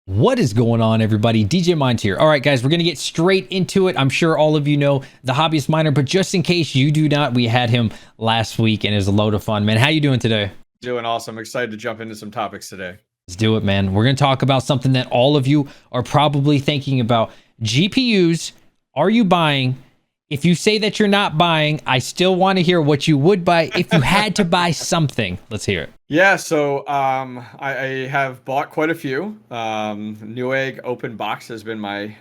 What is going on, everybody? DJ Mind here. All right, guys, we're going to get straight into it. I'm sure all of you know the Hobbyist Miner, but just in case you do not, we had him last week and it was a load of fun. Man, how you doing today? Doing awesome. Excited to jump into some topics today. Let's do it, man. We're going to talk about something that all of you are probably thinking about. GPUs, are you buying? If you say that you're not buying, I still want to hear what you would buy if you had to buy something. Let's hear it. Yeah, so I have bought quite a few. Newegg open box has been my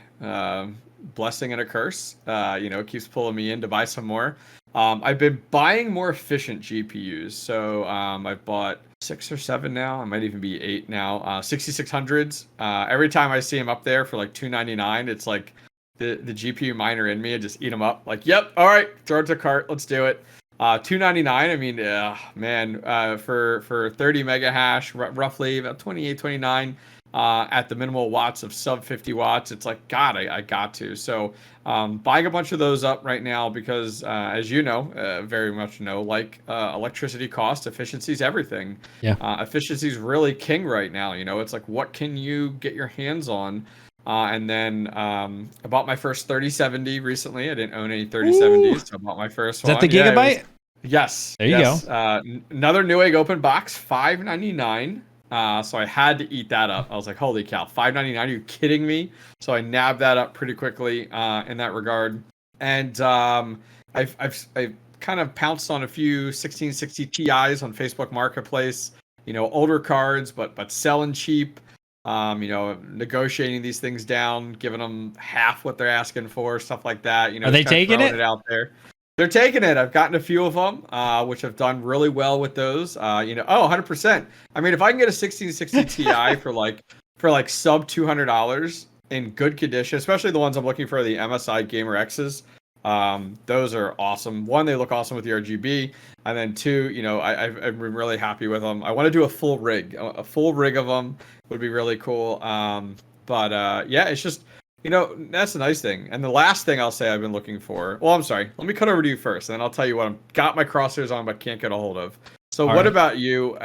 blessing and a curse. It keeps pulling me in to buy some more. I've been buying more efficient GPUs. So I've bought 6 or 7 now. I might even be 8 now. 6600s. Every time I see them up there for like $299, it's like the GPU miner in me and just eat them up. Like, yep, all right, throw it to cart, let's do it. $299. I mean, man, for 30 mega hash, roughly about 28, 29 at the minimal watts of sub 50 watts. It's like, God, I got to. So buying a bunch of those up right now because, as you know, very much know, like electricity cost, efficiency is everything. Yeah. Efficiency is really king right now. You know, it's like, what can you get your hands on? And then I bought my first 3070 recently. I didn't own any 3070s, so I bought my first one. Is that the gigabyte? Yes. There you go. Another Newegg open box, $599. So I had to eat that up. I was like, holy cow, $599? Are you kidding me? So I nabbed that up pretty quickly in that regard. And I've kind of pounced on a few 1660 Ti's on Facebook Marketplace. You know, older cards, but selling cheap. Negotiating these things down, giving them half what they're asking for, stuff like that. You know, are they taking it out there? They're taking it. I've gotten a few of them, which have done really well with those. 100%. I mean, if I can get a 1660 Ti for like sub $200 in good condition, especially the ones I'm looking for, the MSI Gamer X's. Those are awesome. One, they look awesome with the RGB, and then two, I've been really happy with them. I want to do a full rig of them would be really cool. It's just, that's the nice thing. And the last thing I'll say I've been looking for. Well, I'm sorry. Let me cut over to you first, and then I'll tell you what I've got my crosshairs on, but can't get a hold of. So what about you?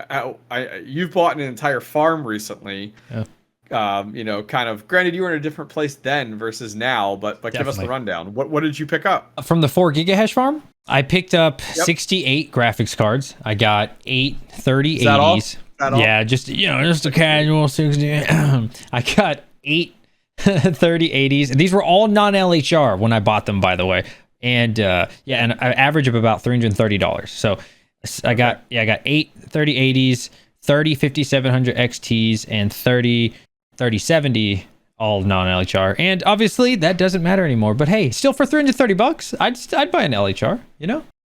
You've bought an entire farm recently. Yeah. Kind of, granted you were in a different place then versus now, but Definitely. Give us the rundown. What did you pick up? From the 4 gigahash farm, I picked up 68 graphics cards. I got 8 3080s. Yeah, just a casual 60. I got 8 3080s. These were all non-LHR when I bought them, by the way. And and I average of about $330. So I got 8 3080s, 30 5700 XTs, and 30 3070, all non-LHR. And obviously that doesn't matter anymore, but hey, still for $330, I'd buy an LHR,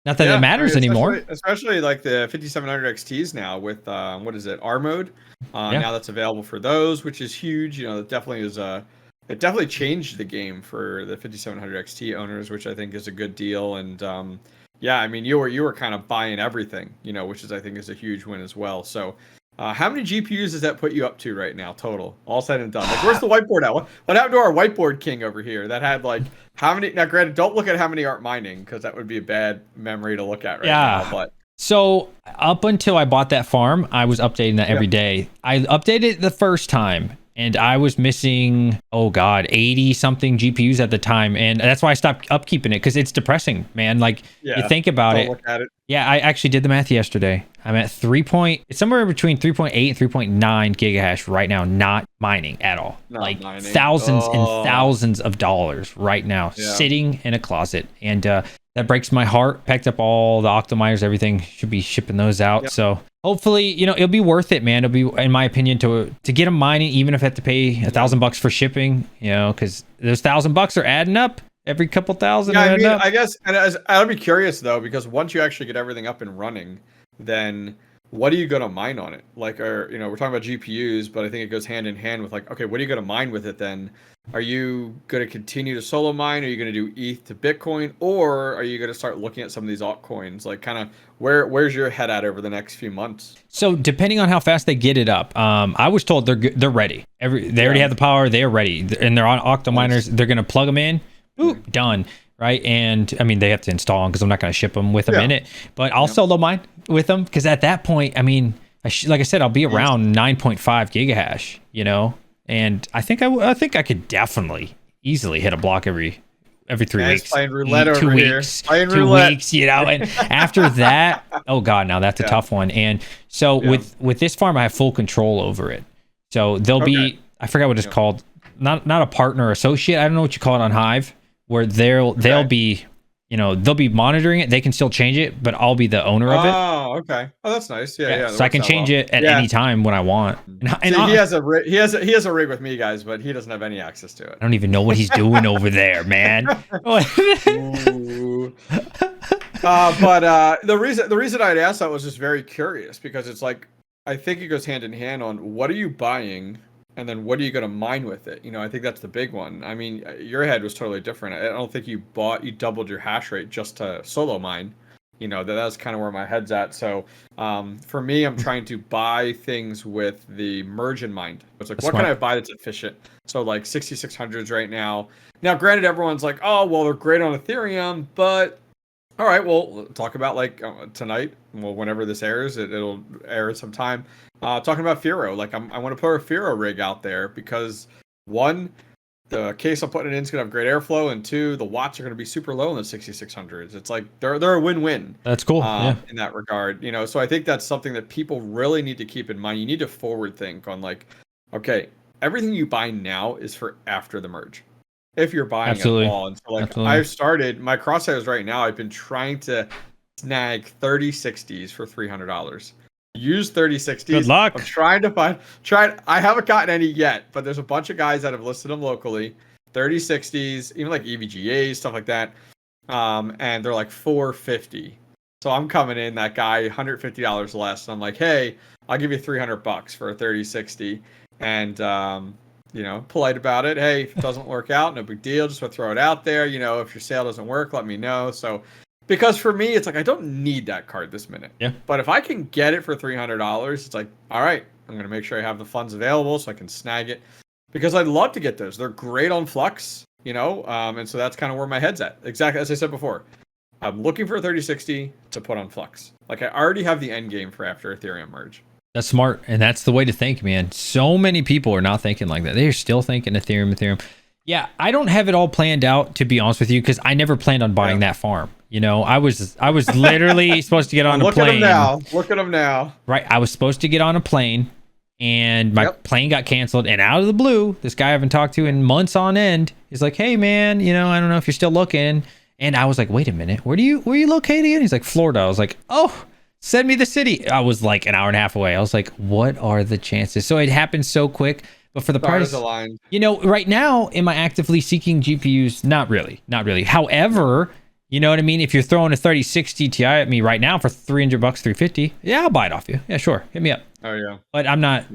not that it matters anymore. Especially like the 5700 XTs now with R mode. Now that's available for those, which is huge. It definitely is it definitely changed the game for the 5700 XT owners, which I think is a good deal. And you were kind of buying everything, which I think is a huge win as well. So how many GPUs does that put you up to right now, total? All said and done. Like, where's the whiteboard at? What happened to our whiteboard king over here that had like how many? Now, granted, don't look at how many aren't mining because that would be a bad memory to look at right now. But so up until I bought that farm, I was updating that every day. I updated it the first time, and I was missing 80 something GPUs at the time, and that's why I stopped upkeeping it because it's depressing, man. Like you think about it. Look at it. Yeah, I actually did the math yesterday. I'm at it's somewhere between 3.8 and 3.9 gigahash right now, not mining at all. Not mining. Thousands and thousands of dollars right now sitting in a closet. And that breaks my heart. Packed up all the Octominers, everything. Should be shipping those out. Yep. So hopefully, it'll be worth it, man. It'll be, in my opinion, to get them mining, even if I have to pay $1,000 for shipping, because those $1,000 are adding up. Every couple thousand. Yeah, I guess, and I'll be curious though, because once you actually get everything up and running, then what are you going to mine on it? Like, we're talking about GPUs, but I think it goes hand in hand with like, okay, what are you going to mine with it then? Are you going to continue to solo mine? Are you going to do ETH to Bitcoin? Or are you going to start looking at some of these altcoins? Like, kind of, where's your head at over the next few months? So depending on how fast they get it up, I was told they're ready. They already have the power. They're ready. And they're on Octominers. They're going to plug them in. Boop, done. Right. And I mean, they have to install them because I'm not going to ship them with them in it, but I'll solo mine with them. Because at that point, I mean, like I said, I'll be around 9.5 gigahash, and I think I think I could definitely easily hit a block every 3 weeks. Playing roulette over 2 here. weeks, Playing 2 roulette. weeks, you know. And after that, oh god, now that's a tough one. And so with this farm, I have full control over it. So there'll be, I forgot what it's called, not a partner, associate. I don't know what you call it on Hive, where they'll be, you know, they'll be monitoring it. They can still change it, but I'll be the owner of it. Oh, okay. Oh, that's nice. Yeah. So I can change it at any time when I want. And See, he has a rig with me, guys, but he doesn't have any access to it. I don't even know what he's doing over there, man. But the reason I'd asked that was just very curious, because it's like, I think it goes hand in hand on what are you buying and then what are you going to mine with it? You know, I think that's the big one. I mean, your head was totally different. I don't think you doubled your hash rate just to solo mine. You know, that's kind of where my head's at. So for me, I'm trying to buy things with the merge in mind. It's like, what can I buy that's efficient? So like 6600s right now. Now, granted, everyone's like, oh, well, they're great on Ethereum, but all right, well, talk about like tonight. Well, whenever this airs, it'll air at some time. Talking about Firo, like I want to put a Firo rig out there because one, the case I'm putting it in is gonna have great airflow, and two, the watts are gonna be super low in the 6600s. It's like they're a win-win. That's cool. In that regard, you know. So I think that's something that people really need to keep in mind. You need to forward think on like, okay, everything you buy now is for after the merge. If you're buying at all. And so like I've started my crosshairs right now. I've been trying to snag 3060s for $300. Use 3060s. Good luck. I'm trying to find. I haven't gotten any yet, but there's a bunch of guys that have listed them locally. 3060s, even like EVGAs, stuff like that. And they're like $450. So I'm coming in that guy $150 less. And I'm like, hey, I'll give you $300 for a 3060. And you know, polite about it. Hey, if it doesn't work out, no big deal. Just want to throw it out there. You know, if your sale doesn't work, let me know. So, because for me, it's like I don't need that card this minute. Yeah. But if I can get it for $300, it's like, all right, I'm gonna make sure I have the funds available so I can snag it. Because I'd love to get those. They're great on Flux, you know. And so that's kind of where my head's at. Exactly as I said before. I'm looking for a 3060 to put on Flux. Like I already have the end game for after Ethereum merge. That's smart, and that's the way to think, man. So many people are not thinking like that. They're still thinking Ethereum. Yeah, I don't have it all planned out, to be honest with you, because I never planned on buying that farm. You know, I was literally supposed to get on a plane. Look at them now. Right, I was supposed to get on a plane, and my plane got canceled. And out of the blue, this guy I haven't talked to in months on end is like, "Hey, man, you know, I don't know if you're still looking." And I was like, "Wait a minute, where are you located?" And he's like, "Florida." I was like, "Oh." Send me the city. I was like an hour and a half away. I was like, what are the chances? So it happened so quick, but for the price, you know, right now, am I actively seeking GPUs? Not really. However, you know what I mean? If you're throwing a 3060 Ti at me right now for $300, $350, yeah, I'll buy it off you. Yeah, sure. Hit me up. Oh yeah. But I'm not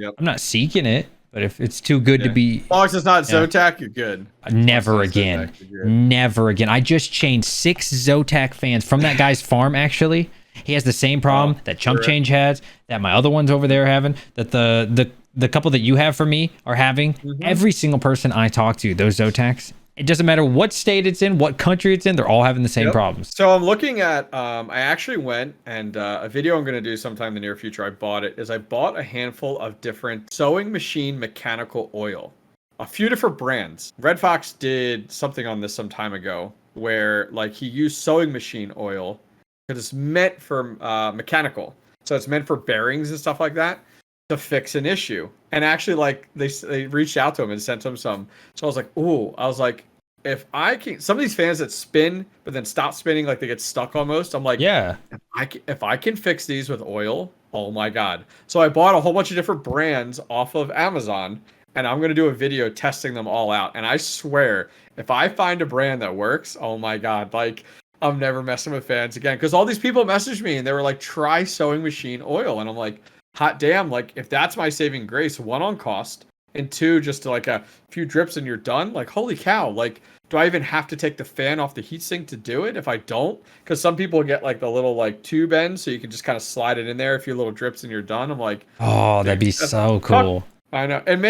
seeking it. But if it's too good to be, as long as it's not Zotac, you're good. Never again. Never again. I just chained 6 Zotac fans from that guy's farm, actually. He has the same problem that Chunk Change has, that my other ones over there are having, that the couple that you have for me are having. Every single person I talk to, those Zotacs, it doesn't matter what state it's in, what country it's in, they're all having the same problems. So I'm looking at, I actually went and a video I'm going to do sometime in the near future, I bought a handful of different sewing machine mechanical oil. A few different brands. Red Fox did something on this some time ago where like he used sewing machine oil because it's meant for mechanical. So it's meant for bearings and stuff like that to fix an issue. And actually, like, they reached out to him and sent him some. So I was like, ooh. I was like, if I can... Some of these fans that spin, but then stop spinning, like they get stuck almost. I'm like, yeah. If I can fix these with oil, oh my God. So I bought a whole bunch of different brands off of Amazon. And I'm going to do a video testing them all out. And I swear, if I find a brand that works, oh my God. Like... I'm never messing with fans again. Because all these people messaged me and they were like, try sewing machine oil. And I'm like, hot damn, like if that's my saving grace, 1 on cost, and 2 just to like a few drips and you're done. Like, holy cow. Like, do I even have to take the fan off the heatsink to do it if I don't? Because some people get like the little like tube end so you can just kind of slide it in there, a few little drips and you're done. I'm like, oh, that'd be so cool. I know. And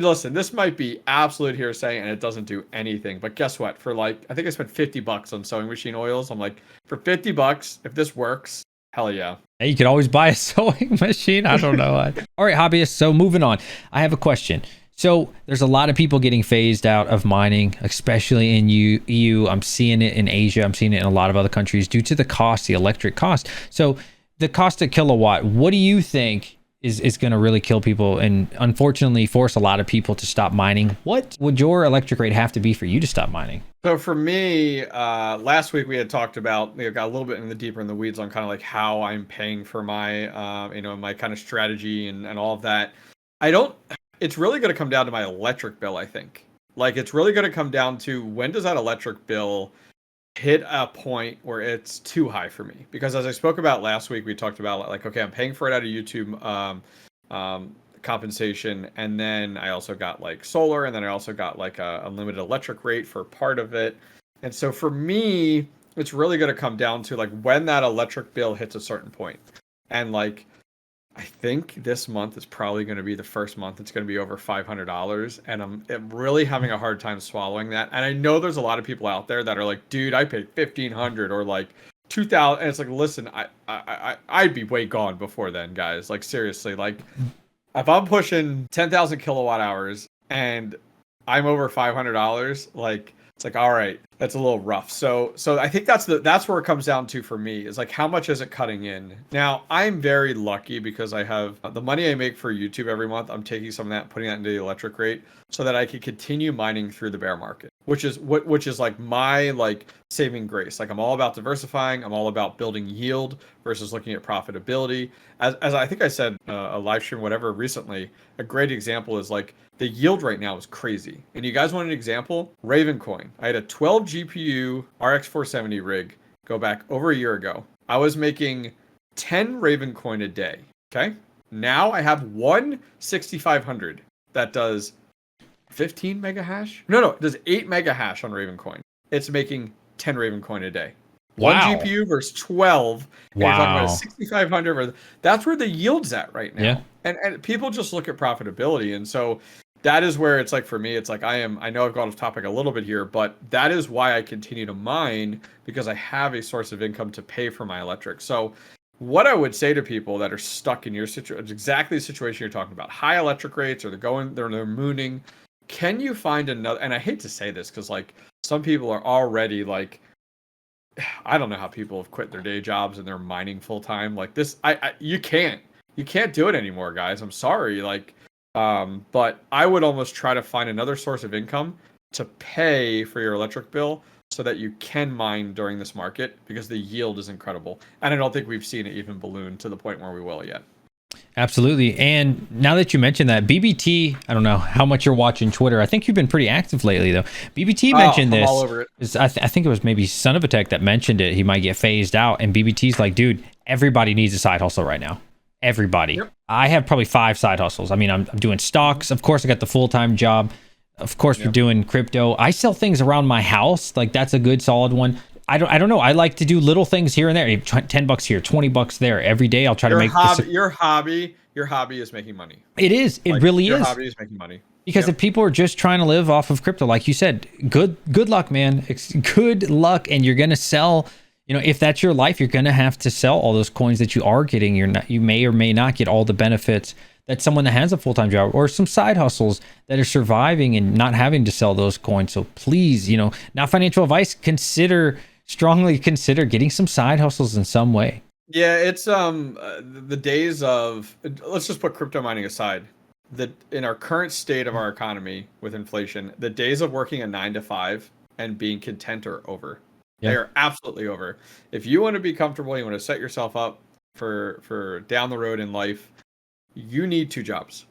listen, this might be absolute hearsay and it doesn't do anything. But guess what? For like, I think I spent $50 on sewing machine oils. I'm like, for $50, if this works, hell yeah. Hey, you could always buy a sewing machine. I don't know. All right, hobbyists. So moving on. I have a question. So there's a lot of people getting phased out of mining, especially in EU. I'm seeing it in Asia. I'm seeing it in a lot of other countries due to the cost, the electric cost. So the cost of kilowatt, what do you think is going to really kill people and unfortunately force a lot of people to stop mining? What would your electric rate have to be for you to stop mining? So for me, last week we had talked about, got a little bit deeper in the weeds on kind of like how I'm paying for my, my kind of strategy and all of that. It's really going to come down to my electric bill, I think. Like, it's really going to come down to when does that electric bill hit a point where it's too high for me? Because as I spoke about last week, we talked about like, okay, I'm paying for it out of YouTube compensation, and then I also got like solar, and then I also got like a unlimited electric rate for part of it. And so for me, it's really going to come down to like when that electric bill hits a certain point. And like, I think this month is probably going to be the first month it's going to be over $500, and I'm really having a hard time swallowing that. And I know there's a lot of people out there that are like, dude, I paid $1,500 or like $2,000, and it's like, listen, I'd be way gone before then, guys. Like, seriously, like if I'm pushing 10,000 kilowatt hours and I'm over $500, like, it's like, all right, that's a little rough. So I think that's where it comes down to for me, is like, how much is it cutting in? Now, I'm very lucky because I have the money I make for YouTube every month. I'm taking some of that, putting that into the electric rate so that I can continue mining through the bear market, which is like my like saving grace. Like, I'm all about diversifying. I'm all about building yield versus looking at profitability. As I think I said a live stream, whatever, recently, a great example is like the yield right now is crazy. And you guys want an example? Ravencoin. I had a 12 GPU RX 470 rig go back over a year ago. I was making 10 Ravencoin a day. Okay. Now I have one 6500 that does 15 mega hash. No, it does 8 mega hash on Ravencoin. It's making 10 Ravencoin a day. Wow. One GPU versus 12. And wow. You're talking about a 6500. That's where the yield's at right now. Yeah. And people just look at profitability. And so that is where it's like, for me, it's like, I know I've gone off topic a little bit here, but that is why I continue to mine, because I have a source of income to pay for my electric. So what I would say to people that are stuck in your situation, exactly the situation you're talking about, high electric rates, or they're mooning, can you find another? And I hate to say this, because like some people are already like, I don't know how people have quit their day jobs and they're mining full time like this. You can't do it anymore, guys. I'm sorry. Like, but I would almost try to find another source of income to pay for your electric bill so that you can mine during this market, because the yield is incredible. And I don't think we've seen it even balloon to the point where we will yet. Absolutely. And now that you mentioned that, BBT, I don't know how much you're watching Twitter. I think you've been pretty active lately, though. BBT mentioned this. All over it. I think it was maybe Son of a Tech that mentioned it. He might get phased out. And BBT's like, dude, everybody needs a side hustle right now. Everybody. Yep. I have probably 5 side hustles. I mean, I'm doing stocks. Of course, I got the full-time job. Of course, we're doing crypto. I sell things around my house. Like, that's a good solid one. I don't know. I like to do little things here and there. $10 here, $20 there. Every day I'll try to make your hobby is making money. It is. It really is. Your hobby is making money. Because if people are just trying to live off of crypto, like you said, good luck, man. It's good luck, and you're gonna sell. If that's your life, you're gonna have to sell all those coins that you are getting. You may or may not get all the benefits that someone that has a full-time job or some side hustles that are surviving and not having to sell those coins. So please, not financial advice. Strongly consider getting some side hustles in some way. Yeah, it's the days of, let's just put crypto mining aside. That in our current state of our economy with inflation, the days of working a 9 to 5 and being content are over. Yeah. They are absolutely over. If you want to be comfortable, you want to set yourself up for down the road in life, you need 2 jobs.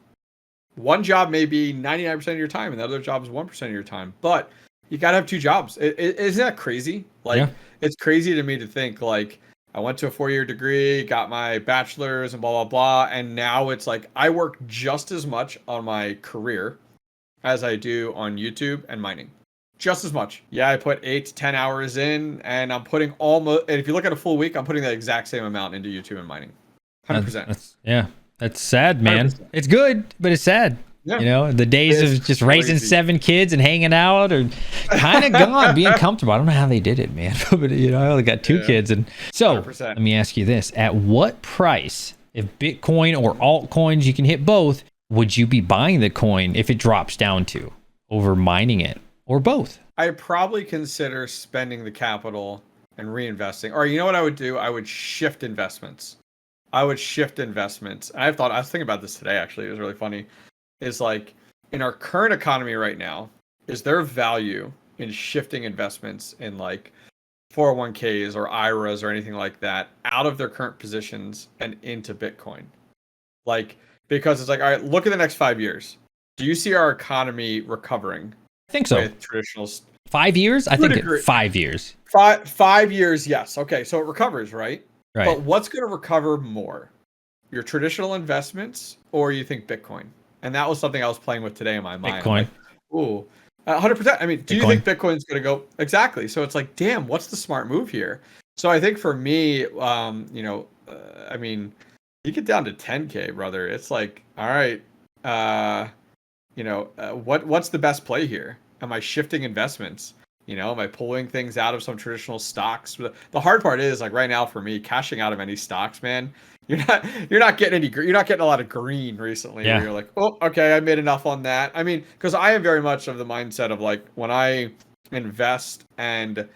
One job may be 99% of your time, and the other job is 1% of your time. But you got to have 2 jobs. Isn't that crazy? Like, It's crazy to me to think, like, I went to a 4-year degree, got my bachelor's and blah, blah, blah. And now it's like I work just as much on my career as I do on YouTube and mining. Just as much. Yeah, I put 8 to 10 hours in, and I'm putting almost, and if you look at a full week, I'm putting the exact same amount into YouTube and mining. 100%. That's sad, man. 100%. It's good, but it's sad. Yeah. The days of just raising 7 kids and hanging out are kind of gone, being comfortable. I don't know how they did it, man. But I only got 2 kids. And so 100%. Let me ask you this. At what price, if Bitcoin or altcoins, you can hit both, would you be buying the coin if it drops down to, over mining it, or both? I'd probably consider spending the capital and reinvesting. Or you know what I would do? I would shift investments. I was thinking about this today, actually. It was really funny. Is like, in our current economy right now, is there value in shifting investments in like 401ks or IRAs or anything like that out of their current positions and into Bitcoin? Like, because it's like, all right, look at the next 5 years. Do you see our economy recovering? I think so. With traditional 5 years? I think 5 years. 5 years, yes. Okay, so it recovers, right? Right. But what's going to recover more? Your traditional investments, or you think Bitcoin? And that was something I was playing with today in my mind. Bitcoin. Like, ooh, 100%. I mean, do you think Bitcoin's going to go? Exactly. So it's like, damn, what's the smart move here? So I think for me, I mean, you get down to 10K, brother. It's like, all right, what's the best play here? Am I shifting investments? Am I pulling things out of some traditional stocks? The hard part is, like, right now for me, cashing out of any stocks, man, you're not getting a lot of green recently. Yeah. Where you're like, oh, okay, I made enough on that. I mean, because I am very much of the mindset of like, when I invest and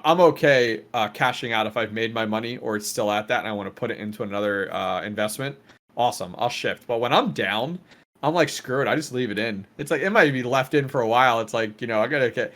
I'm okay cashing out if I've made my money or it's still at that and I want to put it into another investment. Awesome, I'll shift. But when I'm down, I'm like, screw it. I just leave it in. It's like, it might be left in for a while. It's like, I gotta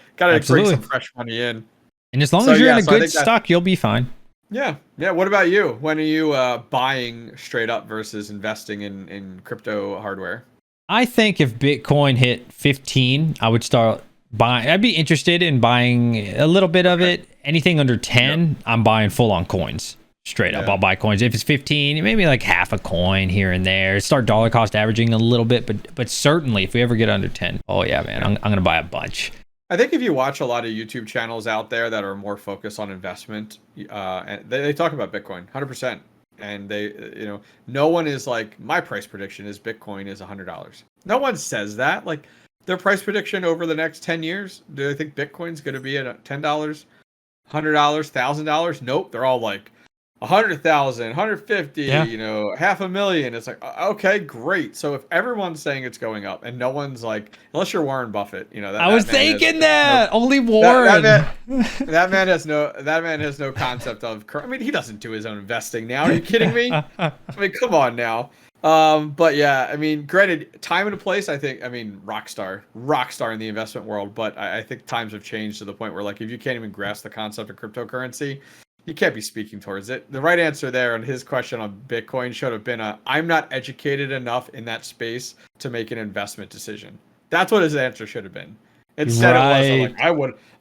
bring some fresh money in. And as long as you're in a good stock, you'll be fine. Yeah. Yeah. What about you? When are you buying straight up versus investing in crypto hardware? I think if Bitcoin hit 15, I would start buying. I'd be interested in buying a little bit of it. Anything under 10, I'm buying full on coins. Straight up, I'll buy coins. If it's 15, maybe like half a coin here and there. Start dollar cost averaging a little bit, but certainly if we ever get under 10, oh yeah, man, I'm gonna buy a bunch. I think if you watch a lot of YouTube channels out there that are more focused on investment, and they talk about Bitcoin 100%, and they, no one is like, my price prediction is Bitcoin is $100. No one says that. Like, their price prediction over the next 10 years, do they think Bitcoin's going to be at $10, $100, $1,000? Nope. They're all like 100,000, 150, $500,000. It's like, okay, great. So if everyone's saying it's going up and no one's like, unless you're Warren Buffett, I was thinking that only Warren. That man has no concept of. I mean, he doesn't do his own investing now. Are you kidding me? I mean, come on now. But yeah, I mean, granted, time and a place. I mean, rock star in the investment world. But I think times have changed to the point where, like, if you can't even grasp the concept of cryptocurrency, you can't be speaking towards it. The right answer there on his question on Bitcoin should have been I'm not educated enough in that space to make an investment decision. That's what his answer should have been. Instead it wasn't like,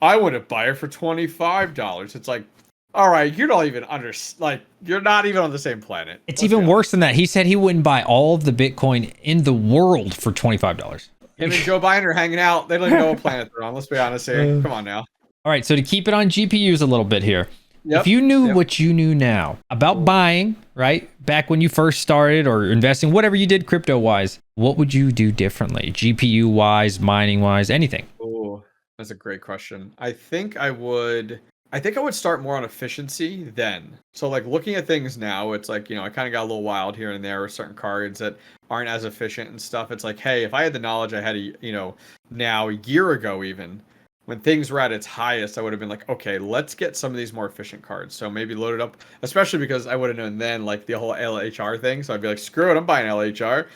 I wouldn't buy it for $25. It's like, all right, you're not even you're not even on the same planet. It's even worse than that. He said he wouldn't buy all of the Bitcoin in the world for $25. Him and Joe Biden are hanging out. They don't even know what planet they're on. Let's be honest here. Come on now. All right, so to keep it on GPUs a little bit here. If you knew what you knew now about buying, right, back when you first started, or investing, whatever you did crypto-wise, what would you do differently? GPU-wise, mining-wise, anything? Oh, that's a great question. I think I would start more on efficiency then. So, like, looking at things now, it's like, I kind of got a little wild here and there with certain cards that aren't as efficient and stuff. It's like, hey, if I had the knowledge I had, now a year ago even, when things were at its highest, I would have been like, okay, let's get some of these more efficient cards. So maybe load it up, especially because I would have known then, like, the whole LHR thing. So I'd be like, screw it, I'm buying LHR,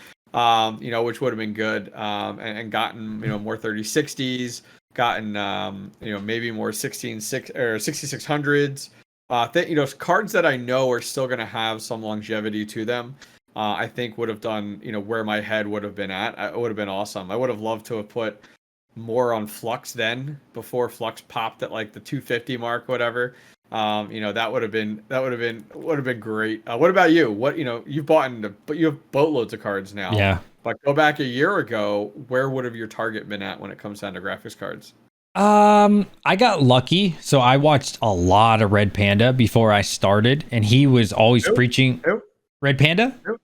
which would have been good, and gotten, more 3060s, gotten, maybe more 6600s. Cards that I know are still going to have some longevity to them. I think would have done, where my head would have been at. It would have been awesome. I would have loved to have put more on Flux then, before Flux popped at like the 250 mark, whatever. That would have been great. What about you? What, you've but you have boatloads of cards now. Yeah. But go back a year ago, where would have your target been at when it comes down to graphics cards? I got lucky. So I watched a lot of Red Panda before I started, and he was always preaching. Who? Red Panda? Who?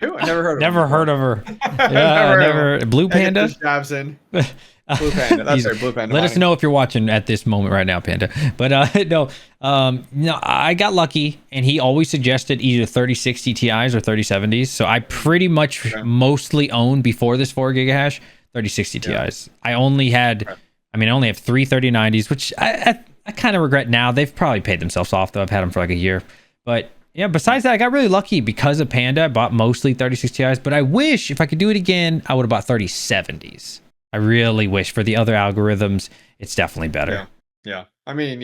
I never heard of Never her. heard of her. Yeah, never. Blue Panda. Jabs in. Blue Panda. That's right. Blue Panda. Let us know if you're watching at this moment right now, Panda. But no, I got lucky, and he always suggested either 3060 Ti's or 3070s. So I pretty much mostly owned before this 4 gigahash 3060 Ti's. I only have 3 3090s, which I kind of regret now. They've probably paid themselves off though. I've had them for like a year, but. Yeah, besides that, I got really lucky because of Panda. I bought mostly 3060 Ti's, but I wish if I could do it again, I would have bought 3070s. I really wish. For the other algorithms, it's definitely better. Yeah. I mean,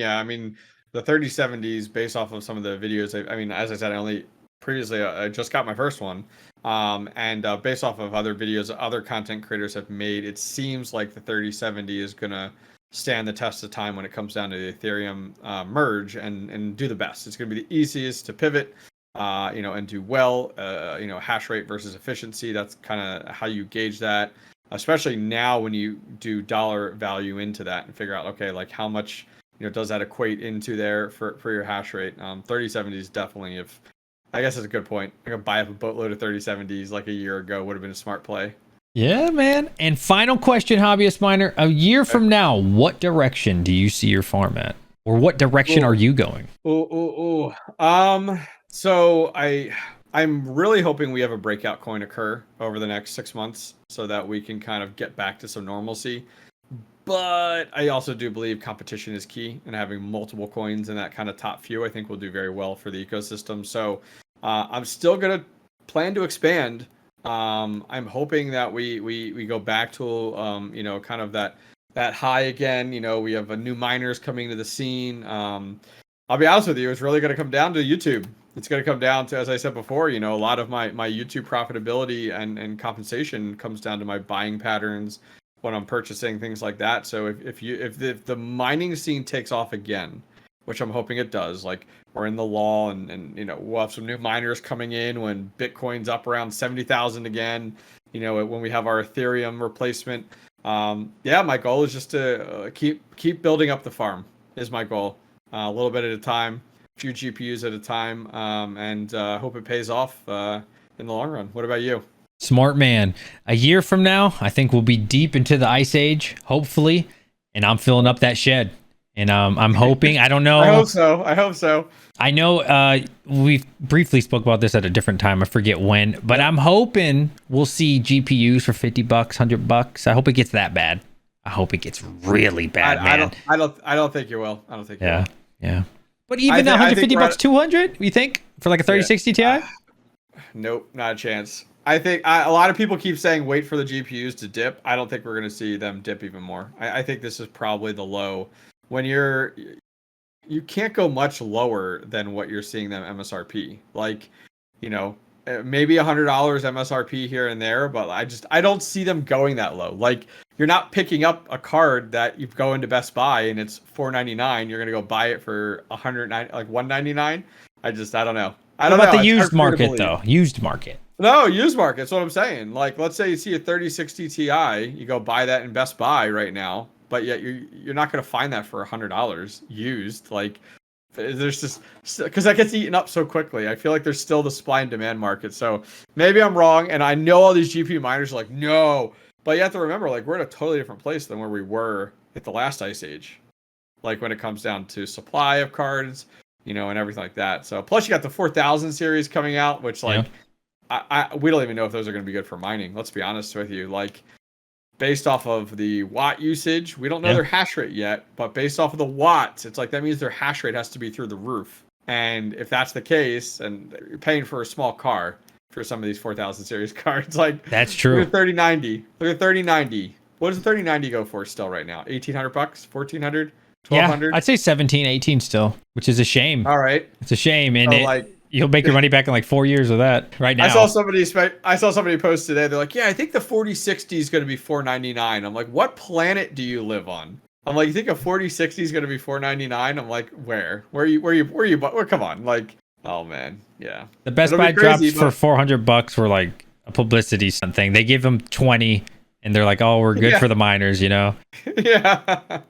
the 3070s, based off of some of the videos, as I said, I just got my first one. And based off of other videos other content creators have made, it seems like the 3070 is going to stand the test of time when it comes down to the Ethereum merge and do the best. It's going to be the easiest to pivot, and do well. Hash rate versus efficiency. That's kind of how you gauge that, especially now when you do dollar value into that and figure out, okay, like how much does that equate into there for your hash rate. 3070 is definitely, I guess it's a good point. I could buy up a boatload of 3070s like a year ago would have been a smart play. Yeah, man. And final question, Hobbyist Miner. A year from now, what direction do you see your farm at? Or what direction are you going? So I'm really hoping we have a breakout coin occur over the next 6 months so that we can kind of get back to some normalcy. But I also do believe competition is key, and having multiple coins in that kind of top few, I think will do very well for the ecosystem. So I'm still going to plan to expand. I'm hoping that we go back to kind of that high again. We have a new miners coming to the scene. I'll be honest with you, it's really going to come down to YouTube. It's going to come down to, as I said before, a lot of my YouTube profitability and compensation comes down to my buying patterns when I'm purchasing, things like that. So if the mining scene takes off again, which I'm hoping it does, like we're in the law and we'll have some new miners coming in when Bitcoin's up around 70,000 again, when we have our Ethereum replacement. My goal is just to keep building up the farm is my goal. A little bit at a time, a few GPUs at a time, and hope it pays off in the long run. What about you? Smart man. A year from now, I think we'll be deep into the ice age, hopefully, and I'm filling up that shed. And I'm hoping, I don't know. I hope so. I know we briefly spoke about this at a different time. I forget when, but I'm hoping we'll see GPUs for $50, $100. I hope it gets that bad. I hope it gets really bad, man. I don't think you will. I don't think you will. Yeah. But even $150, 200, you think, for like a 3060 Ti? Nope, not a chance. I think a lot of people keep saying wait for the GPUs to dip. I don't think we're going to see them dip even more. I think this is probably the low. When you can't go much lower than what you're seeing them MSRP. Like, maybe $100 MSRP here and there, but I don't see them going that low. Like, you're not picking up a card that you go into Best Buy and it's $499. You're gonna go buy it for $199. I don't know. What about the used market though? Used market. No, used market. That's what I'm saying. Like, let's say you see a 3060 Ti, you go buy that in Best Buy right now. But yet you're not going to find that for $100 used. Like, there's just, because that gets eaten up so quickly. I feel like there's still the supply and demand market. So maybe I'm wrong, and I know all these GPU miners are like, no. But you have to remember, like, we're in a totally different place than where we were at the last ice age. Like, when it comes down to supply of cards, and everything like that. So plus you got the 4000 series coming out, which we don't even know if those are going to be good for mining. Let's be honest with you. Like, based off of the watt usage, we don't know their hash rate yet, but based off of the watts, it's like that means their hash rate has to be through the roof. And if that's the case, and you're paying for a small car for some of these 4000 series cards, like that's true. Look at 3090. Look at 3090. What does the 3090 go for still right now? $1,800, $1,400, $1,200? Yeah, I'd say 17, 18 still, which is a shame. All right, it's a shame, and you'll make your money back in like 4 years of that. Right now, I saw somebody post today. They're like, "Yeah, I think the 4060 is going to be $499." I'm like, "What planet do you live on?" I'm like, "You think a 4060 is going to be $499?" I'm like, "Where? Where you? Come on!" Like, oh man, yeah. The Best Buy drops for $400 were like a publicity thing. They give them 20, and they're like, "Oh, we're good for the miners," Yeah.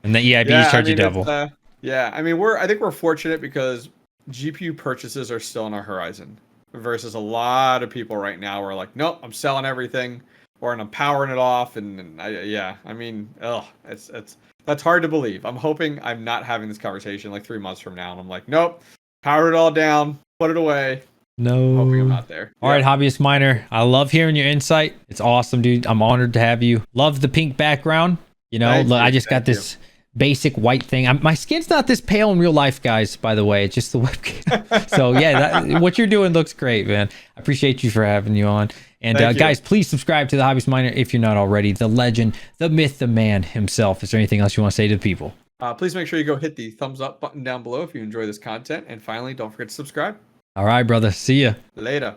And the EIBs charge you double. I think we're fortunate because GPU purchases are still on our horizon. versus a lot of people right now are like, nope, I'm selling everything, or I'm powering it off, I mean, that's hard to believe. I'm hoping I'm not having this conversation like 3 months from now, and I'm like, nope, powered it all down, put it away. No. I'm hoping I'm not there. All right, Hobbyist Miner. I love hearing your insight. It's awesome, dude. I'm honored to have you. Love the pink background. I just got this basic white thing. My skin's not this pale in real life, guys, by the way. It's just the webcam. So yeah, what you're doing looks great, man. I appreciate you for having you on. And guys, please subscribe to the Hobbyist Miner if you're not already. The legend, the myth, the man himself. Is there anything else you want to say to the people? Please make sure you go hit the thumbs up button down below if you enjoy this content. And finally, don't forget to subscribe. All right, brother. See ya. Later.